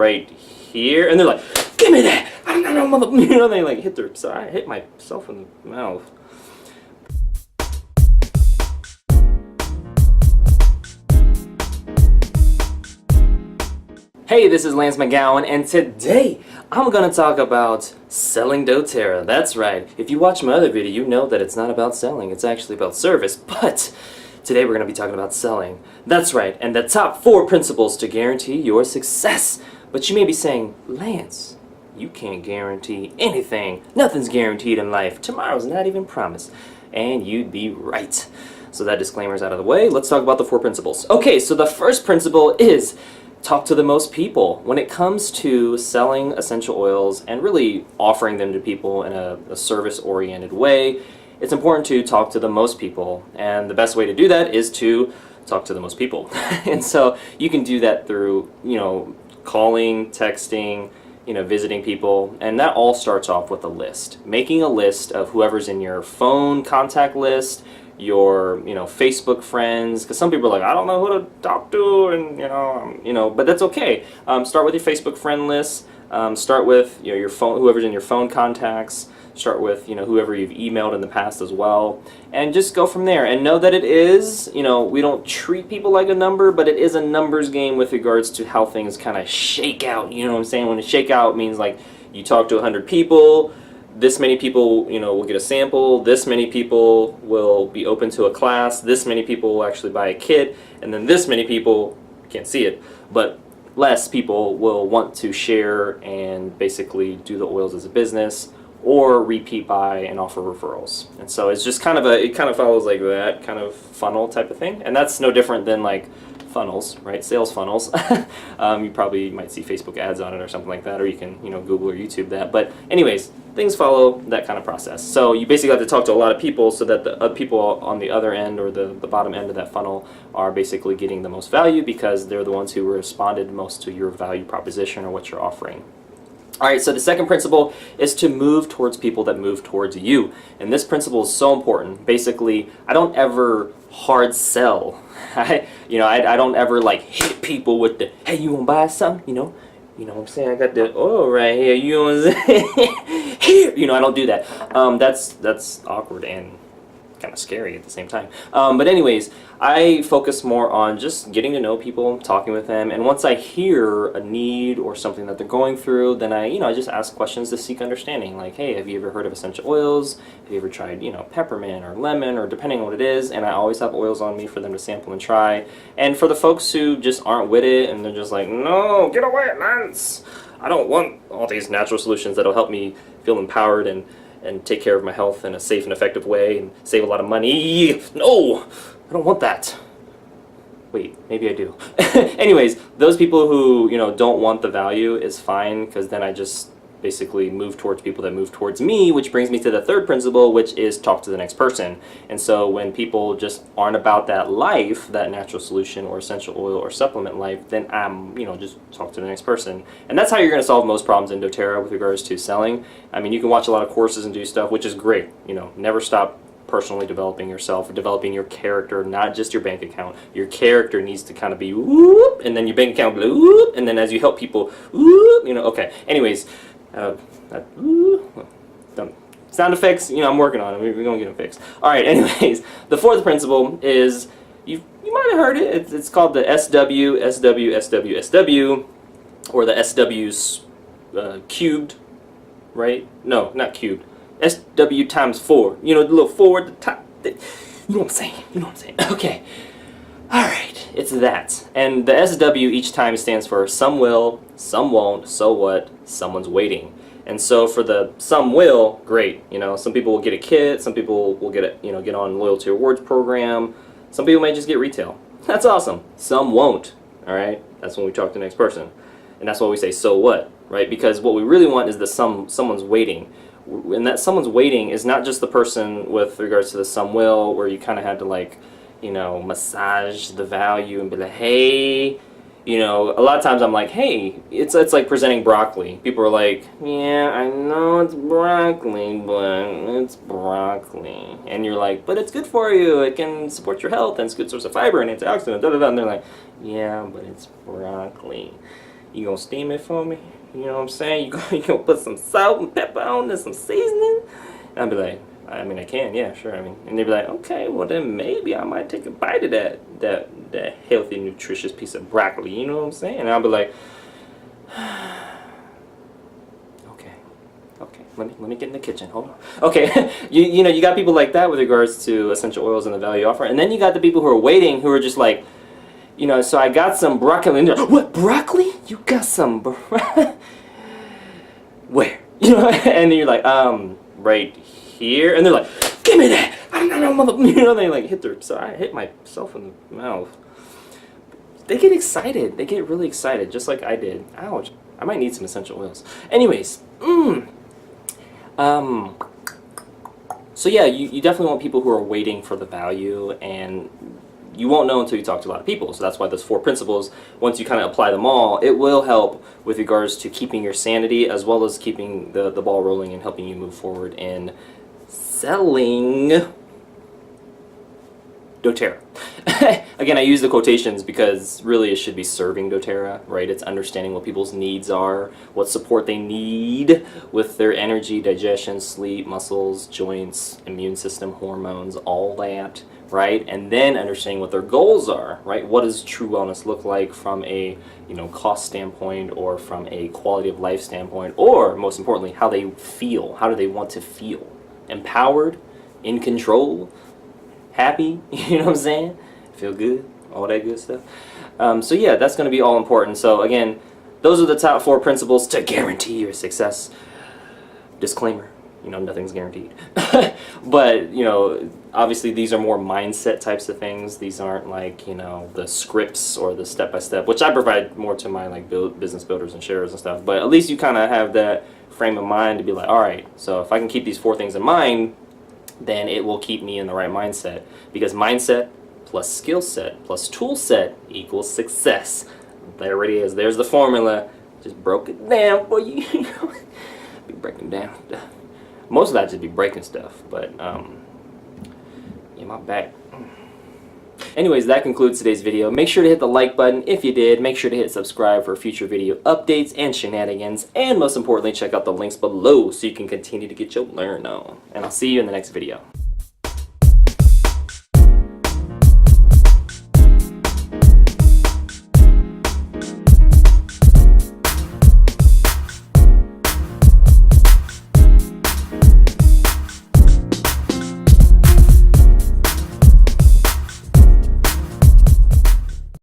right here, and they're like, give me that, I don't know, mother, you know, they like hit their, so I hit myself in the mouth. Hey, this is Lance McGowan, and today I'm going to talk about selling doTERRA. That's right. If you watch my other video, you know that it's not about selling, it's actually about service. But today we're going to be talking about selling. That's right, and the top 4 principles to guarantee your success. But you may be saying, Lance, you can't guarantee anything. Nothing's guaranteed in life. Tomorrow's not even promised. And you'd be right. So that disclaimer's out of the way. Let's talk about the 4 principles. Okay, so the first principle is talk to the most people. When it comes to selling essential oils and really offering them to people in a service-oriented way, it's important to talk to the most people. And the best way to do that is to talk to the most people. And so you can do that through, calling, texting, visiting people, and that all starts off with a list. Making a list of whoever's in your phone contact list, your Facebook friends, because some people are like, I don't know who to talk to, and but that's okay. Start with your Facebook friend list. Start with your phone, whoever's in your phone contacts. Start with whoever you've emailed in the past as well, and just go from there. And know that it is we don't treat people like a number, but it is a numbers game with regards to how things kind of shake out. You know what I'm saying? When a shake out means like you talk to 100 people. This many people, will get a sample, this many people will be open to a class, this many people will actually buy a kit, and then this many people, can't see it, but less people will want to share and basically do the oils as a business or repeat buy and offer referrals. And so it's just it kind of follows like that kind of funnel type of thing, and that's no different than like funnels, right? Sales funnels. You probably might see Facebook ads on it or something like that, or you can Google or YouTube that. But anyways, things follow that kind of process. So you basically have to talk to a lot of people so that the people on the other end or the bottom end of that funnel are basically getting the most value because they're the ones who responded most to your value proposition or what you're offering. Alright, so the second principle is to move towards people that move towards you. And this principle is so important. Basically, I don't ever hard sell. I don't ever like hit people with the, hey, you want to buy something? You know what I'm saying? I got the oil right here. You know what I'm saying? Here. I don't do that. That's awkward and kind of scary at the same time. But anyways, I focus more on just getting to know people, talking with them, and once I hear a need or something that they're going through, then I just ask questions to seek understanding. Like, hey, have you ever heard of essential oils? Have you ever tried, peppermint or lemon, or depending on what it is? And I always have oils on me for them to sample and try. And for the folks who just aren't with it and they're just like, no, get away, Lance. I don't want all these natural solutions that'll help me feel empowered and take care of my health in a safe and effective way and save a lot of money. No, I don't want that. Wait, maybe I do. Anyways, those people who don't want the value is fine, because then I just basically move towards people that move towards me, which brings me to the third principle, which is talk to the next person. And so when people just aren't about that life, that natural solution or essential oil or supplement life, then I'm, just talk to the next person. And that's how you're going to solve most problems in doTERRA with regards to selling. I mean, you can watch a lot of courses and do stuff, which is great. Never stop personally developing yourself, developing your character, not just your bank account. Your character needs to kind of be whoop, and then your bank account will be whoop, and then as you help people, whoop, okay. Anyways, sound effects, I'm working on it. We're going to get them fixed. Alright, anyways, the fourth principle is, you might have heard it, it's called the SW, or the SW's cubed, right? No, not cubed. SW times 4. The little 4 at the top. You know what I'm saying? Okay. Alright, it's that. And the SW each time stands for some will, some won't, so what, someone's waiting. And so for the some will, great. Some people will get a kit, some people will get get on loyalty rewards program. Some people may just get retail. That's awesome. Some won't. Alright? That's when we talk to the next person. And that's why we say so what, right? Because what we really want is the someone's waiting. And that someone's waiting is not just the person with regards to the some will, where you kind of had to massage the value and be like, hey, a lot of times I'm like, hey, it's like presenting broccoli. People are like, yeah, I know it's broccoli, but it's broccoli. And you're like, but it's good for you. It can support your health, and it's a good source of fiber and antioxidant, da da da. And they're like, yeah, but it's broccoli. You gonna steam it for me? You know what I'm saying? You gonna put some salt and pepper on and some seasoning? And I'd be like, I mean, I can, yeah, sure. I mean, and they'd be like, okay, well then maybe I might take a bite of that healthy, nutritious piece of broccoli. You know what I'm saying? And I'll be like, okay, let me get in the kitchen. Hold on. Okay, you know, you got people like that with regards to essential oils and the value offer, and then you got the people who are waiting, who are just like, you know, so I got some broccoli. And they're like, what, broccoli? You got some where? You know, and then you're like, right here, and they're like, give me that. I'm not a mother. You know, they like hit their. So I hit myself in the mouth. They get excited. They get really excited, just like I did. Ouch. I might need some essential oils. Anyways, so yeah, you definitely want people who are waiting for the value, and you won't know until you talk to a lot of people. So that's why those 4 principles, once you kind of apply them all, it will help with regards to keeping your sanity, as well as keeping the ball rolling and helping you move forward in selling doTERRA. Again, I use the quotations because really it should be serving doTERRA, right? It's understanding what people's needs are, what support they need with their energy, digestion, sleep, muscles, joints, immune system, hormones, all that, right? And then understanding what their goals are, right? What does true wellness look like from a, you know, cost standpoint, or from a quality of life standpoint, or most importantly, how they feel. How do they want to feel? Empowered, in control, happy, you know what I'm saying? Feel good, all that good stuff. So yeah, that's going to be all important. So again, those are the top 4 principles to guarantee your success. Disclaimer, you know, nothing's guaranteed. But, you know, obviously these are more mindset types of things. These aren't like, you know, the scripts or the step-by-step, which I provide more to my like business builders and sharers and stuff. But at least you kind of have that frame of mind to be like, all right, so if I can keep these 4 things in mind, then it will keep me in the right mindset. Because mindset plus skill set plus tool set equals success. There it is. There's the formula. Just broke it down for you. Be breaking down. Most of that just be breaking stuff, but yeah, my back. Anyways, that concludes today's video. Make sure to hit the like button if you did. Make sure to hit subscribe for future video updates and shenanigans. And most importantly, check out the links below so you can continue to get your learn on. And I'll see you in the next video.